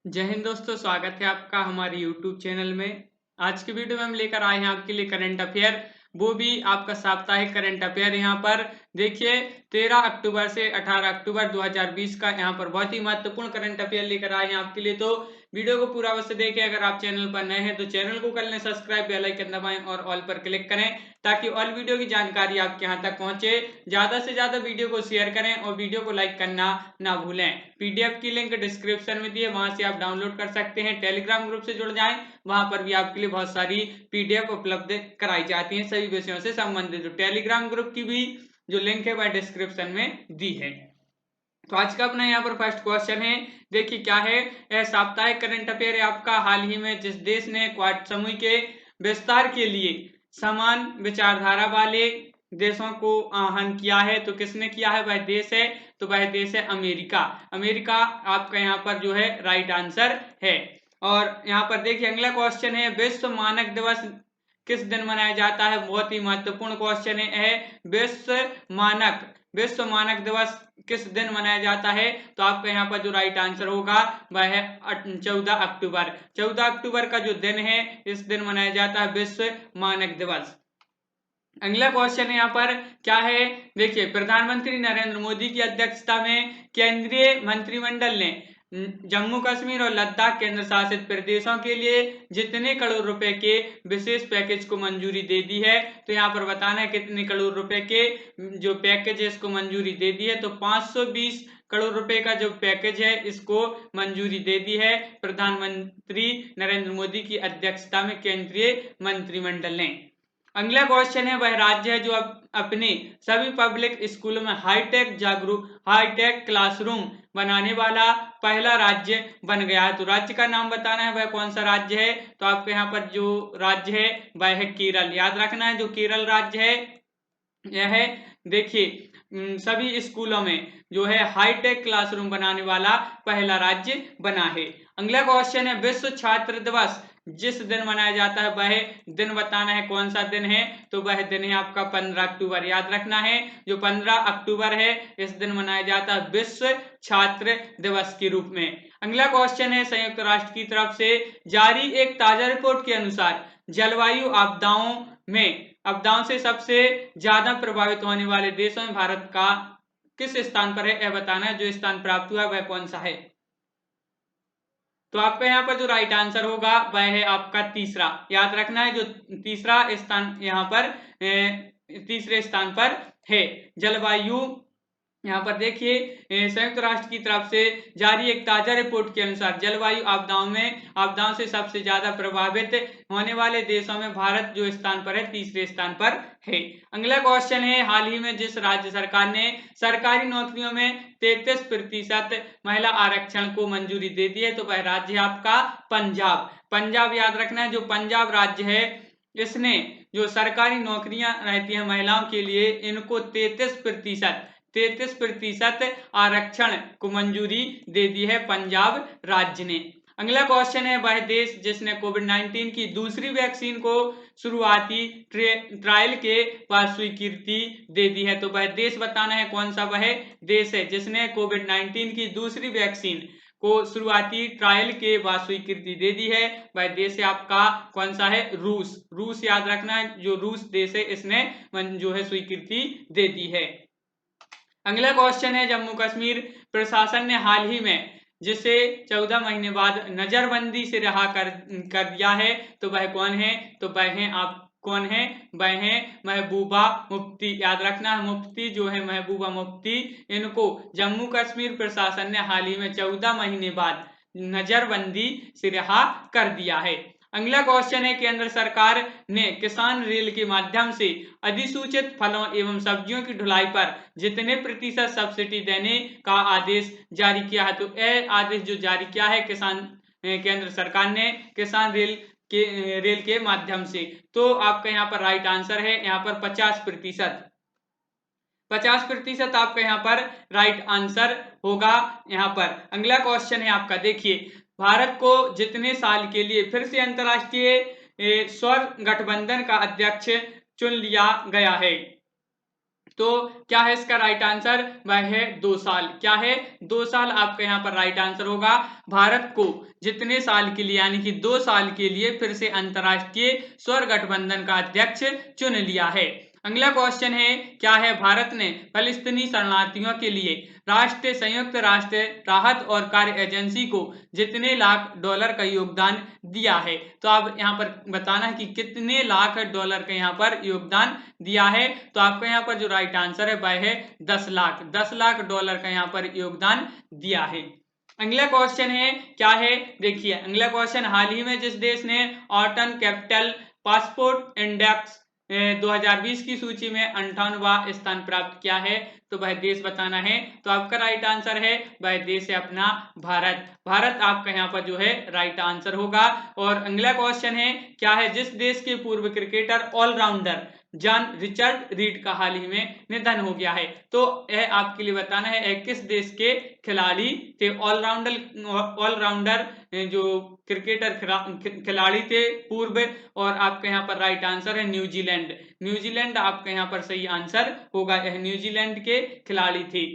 जय हिंद दोस्तों, स्वागत है आपका हमारे YouTube चैनल में। आज की वीडियो में हम लेकर आए हैं आपके लिए करंट अफेयर, वो भी आपका साप्ताहिक करंट अफेयर। यहाँ पर देखिए 13 अक्टूबर से 18 अक्टूबर 2020 का यहाँ पर बहुत ही महत्वपूर्ण करंट अफेयर लेकर आए हैं आपके लिए। तो वीडियो को पूरा अवश्य देखें। अगर आप चैनल पर नए हैं तो चैनल को कर लें सब्सक्राइब, बेल आइकन दबाएं और ऑल पर क्लिक करें ताकि ऑल वीडियो की जानकारी आपके यहाँ तक पहुंचे। ज्यादा से ज्यादा वीडियो को शेयर करें और वीडियो को लाइक करना ना भूलें। पीडीएफ की लिंक डिस्क्रिप्शन में दी है, वहां से आप डाउनलोड कर सकते हैं। टेलीग्राम ग्रुप से जुड़ जाएं, वहां पर भी आपके लिए बहुत सारी पीडीएफ उपलब्ध कराई जाती हैं सभी विषयों से संबंधित। तो टेलीग्राम ग्रुप की भी जो लिंक है वह डिस्क्रिप्शन में दी है। तो आज का अपना यहाँ पर फर्स्ट क्वेश्चन है, देखिए क्या है। यह साप्ताहिक करंट अफेयर है आपका। हाल ही में जिस देश ने क्वाड समूह के विस्तार के लिए समान विचारधारा वाले देशों को आह्वान किया है, तो किसने किया है? वह देश है, तो वह देश है अमेरिका। अमेरिका आपका यहाँ पर जो है राइट आंसर है। और यहाँ पर देखिए अगला क्वेश्चन है, विश्व मानक दिवस किस दिन मनाया जाता है? बहुत ही महत्वपूर्ण क्वेश्चन है। विश्व मानक दिवस किस दिन मनाया जाता है? तो आपका यहाँ पर जो राइट आंसर होगा वह है 14 अक्टूबर। 14 अक्टूबर का जो दिन है, इस दिन मनाया जाता है विश्व मानक दिवस। अगला क्वेश्चन है यहाँ पर क्या है, देखिए प्रधानमंत्री नरेंद्र मोदी की अध्यक्षता में केंद्रीय मंत्रिमंडल ने जम्मू कश्मीर और लद्दाख केंद्र शासित प्रदेशों के लिए जितने करोड़ रुपए के विशेष पैकेज को मंजूरी दे दी है? तो यहाँ पर बताना है कितने करोड़ रुपए के जो पैकेज है इसको मंजूरी दे दी है। तो 520 करोड़ रुपए का जो पैकेज है इसको मंजूरी दे दी है प्रधानमंत्री नरेंद्र मोदी की अध्यक्षता में केंद्रीय मंत्रिमंडल ने। अगला क्वेश्चन है, वह राज्य है जो अपने सभी पब्लिक स्कूलों में हाईटेक क्लासरूम बनाने वाला पहला राज्य बन गया है। तो राज्य का नाम बताना है, वह कौन सा राज्य है? तो आपके यहाँ पर जो राज्य है वह है केरल। याद रखना है, जो केरल राज्य है यह देखिए सभी स्कूलों में जो है हाईटेक क्लासरूम बनाने वाला पहला राज्य बना है। अगला क्वेश्चन है, विश्व छात्र दिवस जिस दिन मनाया जाता है वह दिन बताना है, कौन सा दिन है? तो वह दिन है आपका 15 अक्टूबर। याद रखना है, जो 15 अक्टूबर है इस दिन मनाया जाता है विश्व छात्र दिवस के रूप में। अगला क्वेश्चन है, संयुक्त राष्ट्र की तरफ से जारी एक ताजा रिपोर्ट के अनुसार जलवायु आपदाओं से सबसे ज्यादा प्रभावित होने वाले देशों में भारत का किस स्थान पर है? यह बताना है, जो स्थान प्राप्त हुआ वह कौन सा है? तो आपका यहाँ पर जो राइट आंसर होगा वह है आपका तीसरा। याद रखना है, जो तीसरा स्थान यहाँ पर तीसरे स्थान पर है। जलवायु यहाँ पर देखिए संयुक्त राष्ट्र की तरफ से जारी एक ताजा रिपोर्ट के अनुसार जलवायु आपदाओं से सबसे ज्यादा प्रभावित होने वाले देशों में भारत जो स्थान पर है तीसरे स्थान पर है। अगला क्वेश्चन है, हाल ही में जिस राज्य सरकार ने सरकारी नौकरियों में 33% महिला आरक्षण को मंजूरी दे दी है, तो वह राज्य है आपका पंजाब। पंजाब याद रखना है, जो पंजाब राज्य है इसने जो सरकारी नौकरियां रहती हैं महिलाओं के लिए, इनको 33% आरक्षण को मंजूरी दे दी है पंजाब राज्य ने। अगला क्वेश्चन है, वह देश जिसने कोविड-19 की दूसरी वैक्सीन को शुरुआती ट्रायल के बाद स्वीकृति दे दी है? तो वह देश बताना है, कौन सा वह देश है जिसने कोविड-19 की दूसरी वैक्सीन को शुरुआती ट्रायल के बाद स्वीकृति दे दी है? वह देश है आपका कौन सा है? रूस। रूस याद रखना है, जो रूस देश है इसने जो है स्वीकृति दे दी है। अगला क्वेश्चन है, जम्मू कश्मीर प्रशासन ने हाल ही में जिसे 14 महीने बाद नजरबंदी से रिहा कर दिया है, तो वह कौन है? तो वह है आप कौन है? वह है महबूबा मुफ्ती। याद रखना है, मुफ्ती जो है महबूबा मुफ्ती, इनको जम्मू कश्मीर प्रशासन ने हाल ही में 14 महीने बाद नजरबंदी से रिहा कर दिया है। अगला क्वेश्चन है, केंद्र सरकार ने किसान रेल के माध्यम से अधिसूचित फलों एवं सब्जियों की ढुलाई पर जितने प्रतिशत सब्सिडी देने का आदेश जारी किया है? तो यह आदेश जो जारी किया है केंद्र सरकार ने किसान रेल के माध्यम से, तो आपका यहाँ पर राइट आंसर है यहाँ पर 50%। 50% आपका यहाँ पर राइट आंसर होगा यहाँ पर। अगला क्वेश्चन है आपका, देखिए भारत को जितने साल के लिए फिर से अंतरराष्ट्रीय सौर गठबंधन का अध्यक्ष चुन लिया गया है? तो क्या है इसका राइट आंसर? वह है 2 साल। क्या है? 2 साल आपका यहाँ पर राइट आंसर होगा। भारत को जितने साल के लिए यानी कि 2 साल के लिए फिर से अंतर्राष्ट्रीय सौर गठबंधन का अध्यक्ष चुन लिया है। अगला क्वेश्चन है, क्या है? भारत ने फलस्तीनी शरणार्थियों के लिए संयुक्त राष्ट्र राहत और कार्य एजेंसी को जितने लाख डॉलर का योगदान दिया है? तो आप यहाँ पर बताना है कि कितने लाख डॉलर का यहाँ पर योगदान दिया है। तो आपका यहाँ पर जो राइट आंसर है वह है 10 लाख। 10 लाख डॉलर का यहाँ पर योगदान दिया है। अगला क्वेश्चन है, क्या है? देखिए अगला क्वेश्चन, हाल ही में जिस देश ने ऑटन कैपिटल पासपोर्ट इंडेक्स 2020 की सूची में 58वां स्थान प्राप्त किया है? तो वह देश बताना है। तो आपका राइट आंसर है, वह देश है अपना भारत। भारत आपका यहाँ पर जो है राइट आंसर होगा। और अगला क्वेश्चन है, क्या है? जिस देश के पूर्व cricketer allrounder John Richard Reid का हाल ही में निधन हो गया है? तो यह आपके लिए बताना है किस देश के खिलाड़ी थे। ऑलराउंडर जो क्रिकेटर खिलाड़ी थे पूर्व, और आपके यहाँ पर राइट आंसर है न्यूजीलैंड। न्यूजीलैंड आपके यहाँ पर सही आंसर होगा, यह न्यूजीलैंड के खिलाड़ी थे।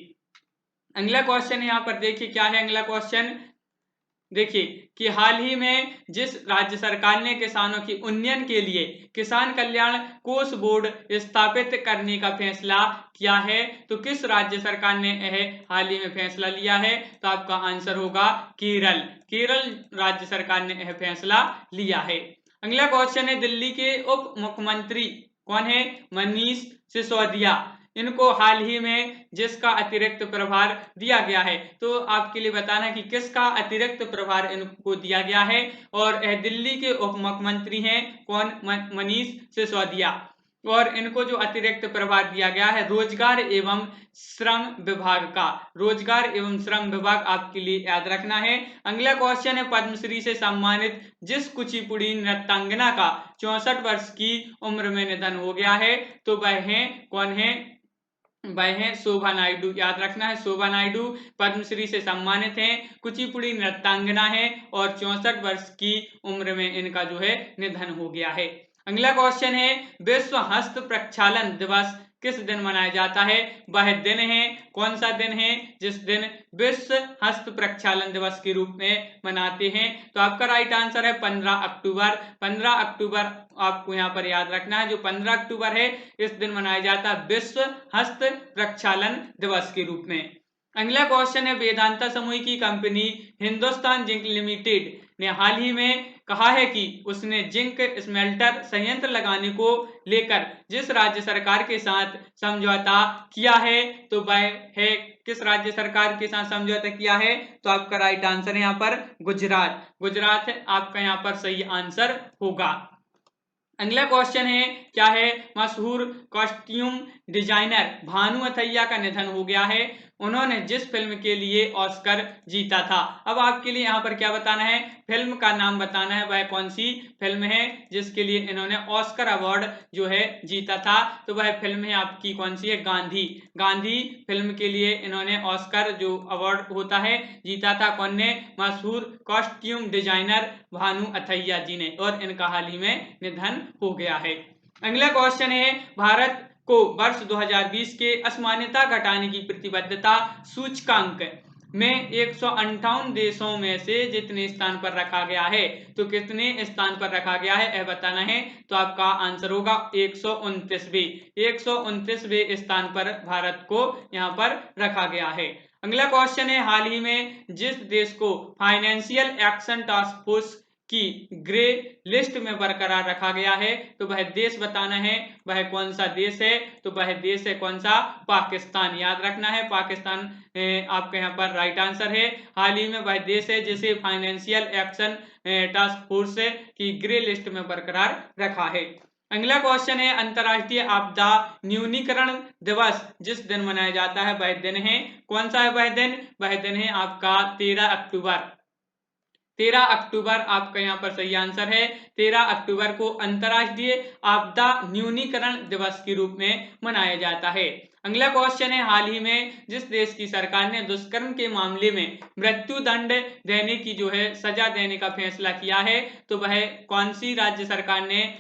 अगला क्वेश्चन यहाँ पर देखिए, क्या है अगला क्वेश्चन? देखिए कि हाल ही में जिस राज्य सरकार ने किसानों की उन्नयन के लिए किसान कल्याण कोष बोर्ड स्थापित करने का फैसला किया है? तो किस राज्य सरकार ने यह हाल ही में फैसला लिया है? तो आपका आंसर होगा केरल। केरल राज्य सरकार ने यह फैसला लिया है। अगला क्वेश्चन है, दिल्ली के उप मुख्यमंत्री कौन है? मनीष सिसोदिया। इनको हाल ही में जिसका अतिरिक्त प्रभार दिया गया है? तो आपके लिए बताना है कि किसका अतिरिक्त प्रभार इनको दिया गया है। और दिल्ली के उप मुख्यमंत्री हैं कौन? मनीष सिसोदिया। और इनको जो अतिरिक्त प्रभार दिया गया है रोजगार एवं श्रम विभाग का। रोजगार एवं श्रम विभाग आपके लिए याद रखना है। अगला क्वेश्चन है, पद्मश्री से सम्मानित जिस कुचिपुड़ी नृत्यांगना का 64 वर्ष की उम्र में निधन हो गया है? तो वह है कौन है? वह है शोभा नायडू। याद रखना है, शोभा नायडू पद्मश्री से सम्मानित हैं, कुचिपुड़ी नृत्यांगना है और 64 वर्ष की उम्र में इनका जो है निधन हो गया है। अगला क्वेश्चन है, विश्व हस्त प्रक्षालन दिवस किस दिन मनाया जाता है? वह दिन है, कौन सा दिन है जिस दिन विश्व हस्त प्रक्षालन दिवस के रूप में मनाते हैं? तो आपका राइट आंसर है 15 अक्टूबर। 15 अक्टूबर आपको यहाँ पर याद रखना है, जो 15 अक्टूबर है इस दिन मनाया जाता है विश्व हस्त प्रक्षालन दिवस के रूप में। अगला क्वेश्चन है, वेदांता समूह की कंपनी हिंदुस्तान जिंक लिमिटेड ने हाल ही में कहा है कि उसने जिंक स्मेल्टर संयंत्र लगाने को लेकर जिस राज्य सरकार के साथ समझौता किया है? तो वह है किस राज्य सरकार के साथ समझौता किया है? तो आपका राइट आंसर है यहाँ पर गुजरात। गुजरात आपका यहाँ पर सही आंसर होगा। अगला क्वेश्चन है, क्या है? मशहूर कॉस्ट्यूम डिजाइनर भानु अथैया का निधन हो गया है। उन्होंने जिस फिल्म के लिए ऑस्कर जीता था? अब आपके लिए यहाँ पर क्या बताना है? फिल्म का नाम बताना है, वह कौन सी फिल्म है जिसके लिए इन्होंने ऑस्कर अवार्ड जो है जीता था? तो वह फिल्म है आपकी कौन सी है? गांधी। गांधी फिल्म के लिए इन्होंने ऑस्कर जो अवार्ड होता है जीता था। कौन ने? मशहूर कॉस्ट्यूम डिजाइनर भानु अथैया जी ने, और इनका हाल ही में निधन हो गया है। अगला क्वेश्चन है, भारत को वर्ष 2020 के असमानता घटाने की प्रतिबद्धता सूचकांक में 158 देशों में से जितने स्थान पर रखा गया है? तो कितने स्थान पर रखा गया है यह बताना है। तो आपका आंसर होगा 129वें। 129वें स्थान पर भारत को यहाँ पर रखा गया है। अगला क्वेश्चन है, हाल ही में जिस देश को फाइनेंशियल एक्शन टास्क फोर्स की ग्रे लिस्ट में बरकरार रखा गया है? तो वह देश बताना है, वह कौन सा देश है? तो वह देश है कौन सा? पाकिस्तान। याद रखना है, पाकिस्तान आपके यहाँ पर राइट आंसर है। हाल ही में वह देश है जिसे फाइनेंशियल एक्शन टास्क फोर्स की ग्रे लिस्ट में बरकरार रखा है। अगला क्वेश्चन है, अंतरराष्ट्रीय आपदा न्यूनीकरण दिवस जिस दिन मनाया जाता है वह दिन है, कौन सा है वह दिन? वह दिन है आपका 13 अक्टूबर। 13 अक्टूबर आपका यहाँ पर सही आंसर है। 13 अक्टूबर को अंतरराष्ट्रीय आपदा न्यूनीकरण दिवस के रूप में मनाया जाता है। अगला क्वेश्चन है, हाल ही में जिस देश की सरकार ने दुष्कर्म के मामले में मृत्यु दंड देने की जो है सजा देने का फैसला किया है, तो वह कौन सी राज्य सरकार ने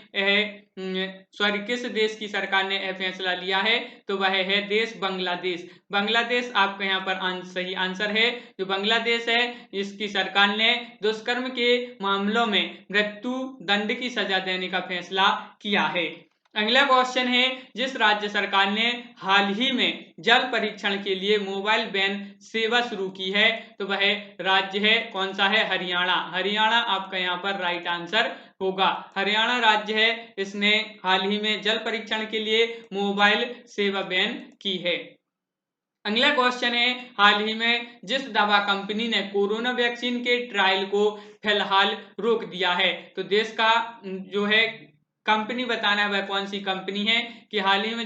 किस देश की सरकार ने यह फैसला लिया है, तो वह है देश बांग्लादेश। बांग्लादेश आपका यहाँ पर सही आंसर है। जो बांग्लादेश है इसकी सरकार ने दुष्कर्म के मामलों में मृत्यु दंड की सजा देने का फैसला किया है। अगला क्वेश्चन है, जिस राज्य सरकार ने हाल ही में जल परीक्षण के लिए मोबाइल वैन सेवा शुरू की है, तो वह राज्य है कौन सा है, हरियाणा। हरियाणा आपका यहाँ पर राइट आंसर होगा। हरियाणा राज्य है, इसने हाल ही में जल परीक्षण के लिए मोबाइल सेवा वैन की है। अगला क्वेश्चन है, हाल ही में जिस दवा कंपनी ने कोरोना वैक्सीन के ट्रायल को फिलहाल रोक दिया है, तो देश का जो है कंपनी बताना है वह कौन सी कंपनी है, कि हाल ही में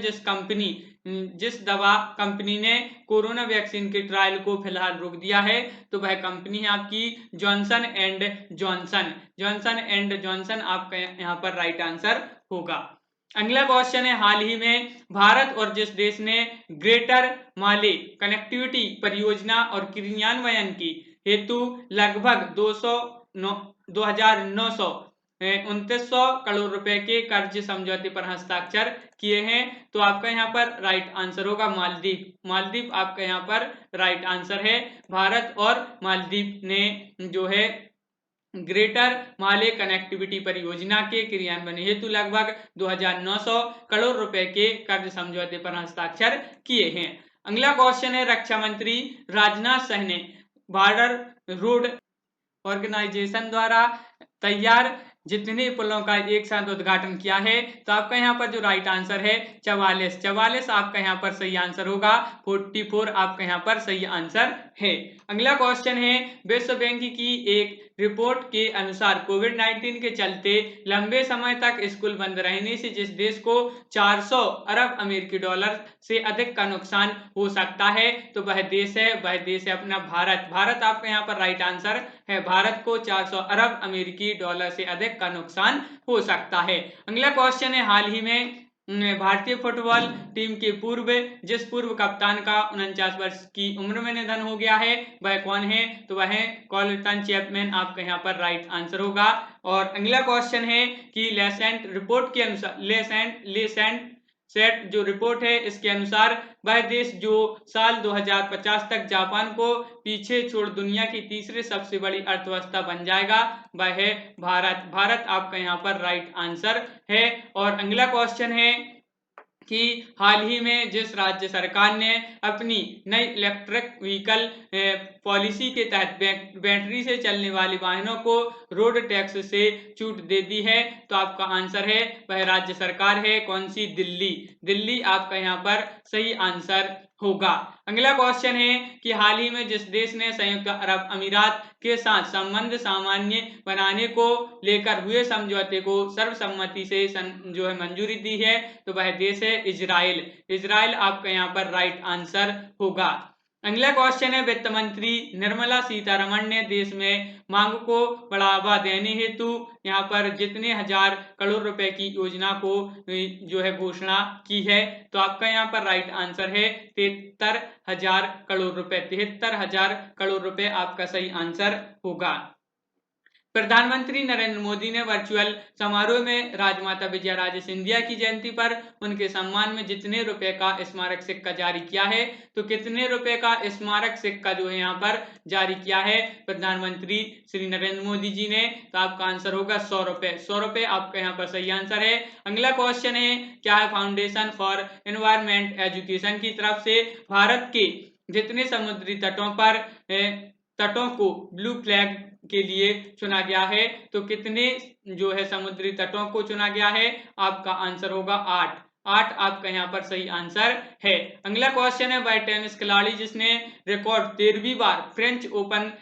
जिस दवा कंपनी ने कोरोना वैक्सीन के ट्रायल को फिलहाल रोक दिया है, तो वह कंपनी है आपकी Johnson and Johnson. Johnson and Johnson आपका यहाँ पर राइट आंसर होगा। अगला क्वेश्चन है, हाल ही में भारत और जिस देश ने ग्रेटर माले कनेक्टिविटी परियोजना और क्रियान्वयन की हेतु लगभग 2,929 करोड़ रुपए के कर्ज समझौते पर हस्ताक्षर किए हैं, तो आपका यहाँ पर राइट आंसर होगा मालदीव। मालदीव आपका यहाँ पर राइट आंसर है। भारत और मालदीव ने जो है ग्रेटर माले कनेक्टिविटी परियोजना के क्रियान्वयन हेतु लगभग 2,900 करोड़ रुपए के कर्ज समझौते पर हस्ताक्षर किए हैं। अगला क्वेश्चन है, रक्षा मंत्री राजनाथ सिंह ने बॉर्डर रोड ऑर्गेनाइजेशन द्वारा तैयार जितने पुलों का एक साथ उद्घाटन किया है, तो आपका यहाँ पर जो राइट आंसर है 44। 44 आपका यहाँ पर सही आंसर होगा। 44 आपका यहाँ पर सही आंसर है। अगला क्वेश्चन है, विश्व बैंक की एक रिपोर्ट के अनुसार कोविड-19 के चलते लंबे समय तक स्कूल बंद रहने से जिस देश को 400 अरब अमेरिकी डॉलर से अधिक का नुकसान हो सकता है, तो वह देश है अपना भारत। भारत आपका यहाँ पर राइट आंसर है। भारत को 400 अरब अमेरिकी डॉलर से अधिक का नुकसान हो सकता है। अगला क्वेश्चन है, हाल ही में भारतीय फुटबॉल टीम के जिस पूर्व कप्तान का 49 वर्ष की उम्र में निधन हो गया है, वह कौन है, तो वह कॉल्टन चैपमैन आपका यहाँ पर राइट आंसर होगा। और अगला क्वेश्चन है कि लेसेंट रिपोर्ट के अनुसार सेट जो रिपोर्ट है इसके अनुसार वह देश जो साल 2050 तक जापान को पीछे छोड़ दुनिया की तीसरी सबसे बड़ी अर्थव्यवस्था बन जाएगा, वह है भारत। भारत आपका यहाँ पर राइट आंसर है। और अगला क्वेश्चन है कि हाल ही में जिस राज्य सरकार ने अपनी नई इलेक्ट्रिक व्हीकल पॉलिसी के तहत बैटरी से चलने वाली वाहनों को रोड टैक्स से छूट दे दी है, तो आपका आंसर है वह राज्य सरकार है कौन सी, दिल्ली। दिल्ली आपका यहाँ पर सही आंसर होगा। अगला क्वेश्चन है कि हाल ही में जिस देश ने संयुक्त अरब अमीरात के साथ संबंध सामान्य बनाने को लेकर हुए समझौते को सर्वसम्मति से जो है मंजूरी दी है, तो वह देश है इजराइल। इजराइल आपका यहाँ पर राइट आंसर होगा। अगला क्वेश्चन है, वित्त मंत्री निर्मला सीतारमण ने देश में मांग को बढ़ावा देने हेतु यहाँ पर जितने हजार करोड़ रुपए की योजना को जो है घोषणा की है, तो आपका यहाँ पर राइट आंसर है 73,000 करोड़ रुपए। 73,000 करोड़ रुपए आपका सही आंसर होगा। प्रधानमंत्री नरेंद्र मोदी ने वर्चुअल समारोह में राजमाता विजयाराजे सिंधिया की जयंती पर उनके सम्मान में जितने रुपए का स्मारक सिक्का जारी किया है, तो कितने रुपए का स्मारक सिक्का जो है यहाँ पर जारी किया है प्रधानमंत्री श्री नरेंद्र मोदी जी ने, तो आपका आंसर होगा 100 रुपए। 100 रुपए आपका यहाँ पर सही आंसर है। अगला क्वेश्चन है, क्या है फाउंडेशन फॉर एनवायरमेंट एजुकेशन की तरफ से भारत के जितने समुद्री तटों को ब्लू फ्लैग के लिए चुना गया है, तो कितने जो है समुद्री तटों को चुना गया है, आपका आंसर होगा 8। 8 आपका यहाँ पर सही आंसर है। अगला क्वेश्चन है, वह टेनिस खिलाड़ी जिसने रिकॉर्ड 13वीं बार फ्रेंच ओपन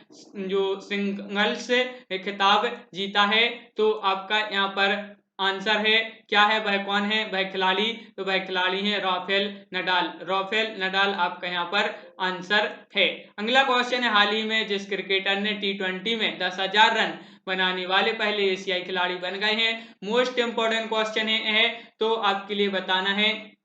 जो सिंगल्स खिताब जीता है, तो आपका यहाँ पर आंसर है क्या है, वह कौन है वह खिलाड़ी, तो वह खिलाड़ी है राफेल नडाल। राफेल नडाल आपका यहाँ पर आंसर है। अगला क्वेश्चन है, हाल ही में जिस क्रिकेटर ने T20 में 10,000 रन बनाने वाले पहले एशियाई खिलाड़ी बन गए हैं, मोस्ट इंपोर्टेंट क्वेश्चन है तो आपके लिए बताना है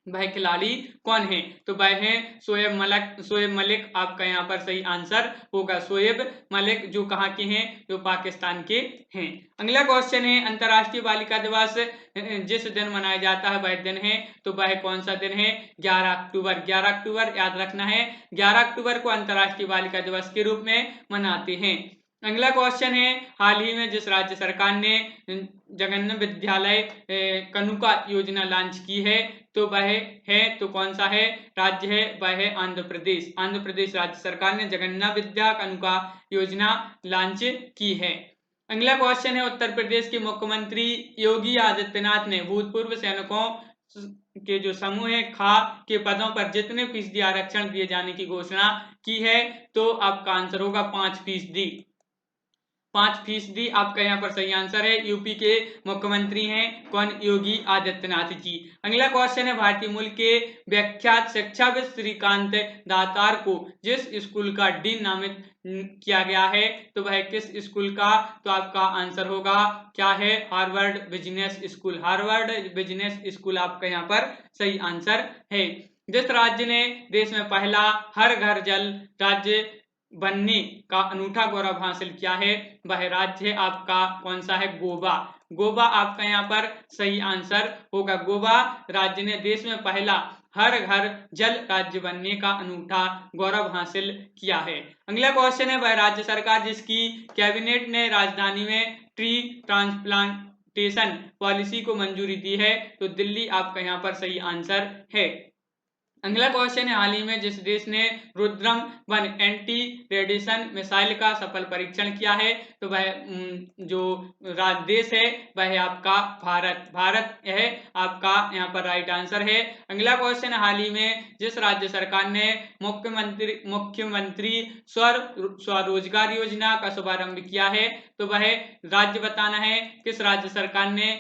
वह खिलाड़ी कौन है? तो वह है शोएब मलिक आपका यहाँ पर सही आंसर होगा। शोएब मलिक जो कहाँ के हैं? जो पाकिस्तान के हैं। अगला क्वेश्चन है अंतर्राष्ट्रीय बालिका दिवस जिस दिन मनाया जाता है वह दिन है, तो वह कौन सा दिन है? 11 अक्टूबर। 11 अक्टूबर याद रखना है, 11 अक्टूबर को अंतर्राष्ट्रीय बालिका दिवस के रूप में मनाते हैं। अगला क्वेश्चन है हाल ही में जिस राज्य सरकार ने जगन्नाथ विद्यालय कनुका योजना लॉन्च की है, तो वह है, तो कौन सा है राज्य है? वह है आंध्र प्रदेश। आंध्र प्रदेश राज्य सरकार ने जगन्नाथ विद्या कनुका योजना लॉन्च की है। अगला क्वेश्चन है उत्तर प्रदेश के मुख्यमंत्री योगी आदित्यनाथ ने भूतपूर्व सैनिकों के जो समूह है खा के पदों पर जितने फीसदी आरक्षण दिए जाने की घोषणा की है, तो आपका आंसर होगा 5%। 5% आपका यहाँ पर सही आंसर है। यूपी के मुख्यमंत्री हैं कौन? योगी आदित्यनाथ जी। अगला क्वेश्चन है भारतीय मूल के विख्यात शिक्षाविद श्रीकांत दातार को जिस स्कूल का डीन नामित किया गया है, तो वह किस स्कूल का? तो आपका आंसर होगा क्या है? Harvard business school. Harvard business school आपका यहाँ पर सही आंसर है। जिस राज्य ने देश में पहला हर घर जल राज्य बनने का अनूठा गौरव हासिल किया है, वह राज्य आपका कौन सा है? गोवा। गोवा आपका यहाँ पर सही आंसर होगा। गोवा राज्य ने देश में पहला हर घर जल राज्य बनने का अनूठा गौरव हासिल किया है। अगला क्वेश्चन है वह राज्य सरकार जिसकी कैबिनेट ने राजधानी में ट्री ट्रांसप्लांटेशन पॉलिसी को मंजूरी दी है, तो दिल्ली आपका यहाँ पर सही आंसर है। अगला क्वेश्चन है हाल ही में जिस देश ने रुद्रम 1 एंटी रेडिएशन मिसाइल का सफल परीक्षण किया है, तो वह जो देश है वह है आपका भारत। भारत है आपका यहाँ पर राइट आंसर है। अगला क्वेश्चन है हाल ही में जिस राज्य सरकार ने मुख्यमंत्री स्वरोजगार योजना का शुभारंभ किया है, तो वह राज्य बताना है किस राज्य सरकार ने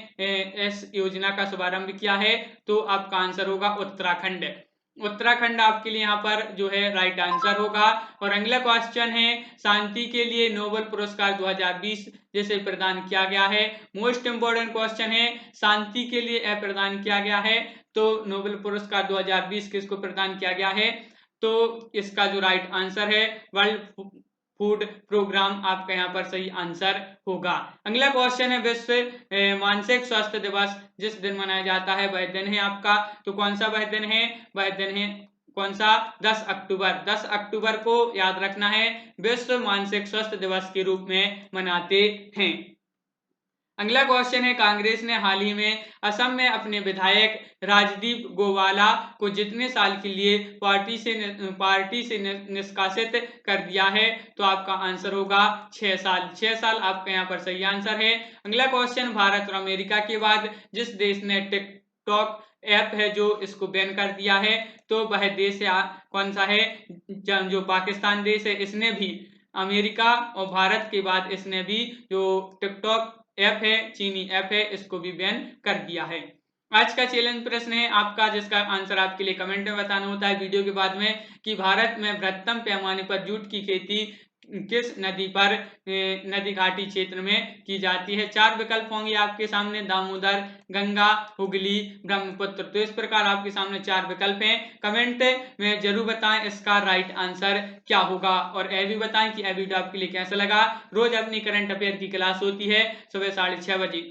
इस योजना का शुभारंभ किया है, तो आपका आंसर होगा उत्तराखंड। उत्तराखंड आपके लिए यहाँ पर जो है राइट आंसर होगा। और अगला क्वेश्चन है शांति के लिए नोबेल पुरस्कार 2020 जिसे प्रदान किया गया है। मोस्ट इंपोर्टेंट क्वेश्चन है शांति के लिए यह प्रदान किया गया है, तो नोबेल पुरस्कार 2020 किसको प्रदान किया गया है? तो इसका जो राइट आंसर है वर्ल्ड फूड प्रोग्राम आपका यहाँ पर सही आंसर होगा। अगला क्वेश्चन है विश्व मानसिक स्वास्थ्य दिवस जिस दिन मनाया जाता है वह दिन है आपका, तो कौन सा वह दिन है? वह दिन है कौन सा? 10 अक्टूबर। 10 अक्टूबर को याद रखना है विश्व मानसिक स्वास्थ्य दिवस के रूप में मनाते हैं। अगला क्वेश्चन है कांग्रेस ने हाल ही में असम में अपने विधायक राजदीप गोवाला को जितने साल के लिए पार्टी से निष्कासित कर दिया है, तो आपका आंसर होगा 6 साल। 6 साल आपका यहाँ पर सही आंसर है। अगला क्वेश्चन भारत और अमेरिका के बाद जिस देश ने टिकटॉक ऐप है जो इसको बैन कर दिया है, तो वह देश कौन सा है? जो पाकिस्तान देश है, इसने भी अमेरिका और भारत के बाद इसने भी जो टिकटॉक ऐप है, चीनी ऐप है, इसको भी बैन कर दिया है। आज का चैलेंज प्रश्न है आपका जिसका आंसर आपके लिए कमेंट में बताना होता है वीडियो के बाद में कि भारत में बृहत्तम पैमाने पर जूट की खेती किस नदी पर नदी घाटी क्षेत्र में की जाती है? 4 विकल्प होंगे आपके सामने दामोदर, गंगा, हुगली, ब्रह्मपुत्र। तो इस प्रकार आपके सामने 4 विकल्प हैं। कमेंट में जरूर बताएं इसका राइट आंसर क्या होगा और यह भी बताएं कि यह वीडियो आपके लिए कैसा लगा। रोज अपनी करंट अफेयर की क्लास होती है सुबह 6:30 बजे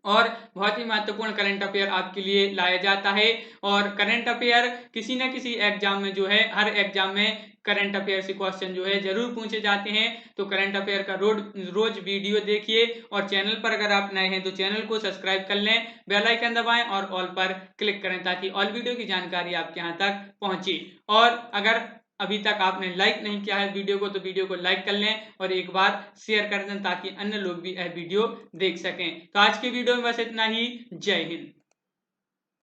और बहुत ही महत्वपूर्ण करंट अफेयर आपके लिए लाया जाता है। और करंट अफेयर किसी न किसी एग्जाम में जो है हर एग्जाम में करंट अफेयर से क्वेश्चन जो है जरूर पूछे जाते हैं। तो करंट अफेयर का रोज वीडियो देखिए और चैनल पर अगर आप नए हैं तो चैनल को सब्सक्राइब कर लें, बेल आइकन दबाएं और ऑल पर क्लिक करें ताकि ऑल वीडियो की जानकारी आपके यहाँ तक पहुंचे। और अगर अभी तक आपने लाइक नहीं किया है वीडियो को तो वीडियो को लाइक कर लें और एक बार शेयर कर दें ताकि अन्य लोग भी यह वीडियो देख सकें। तो आज की वीडियो में बस इतना ही। जय हिंद।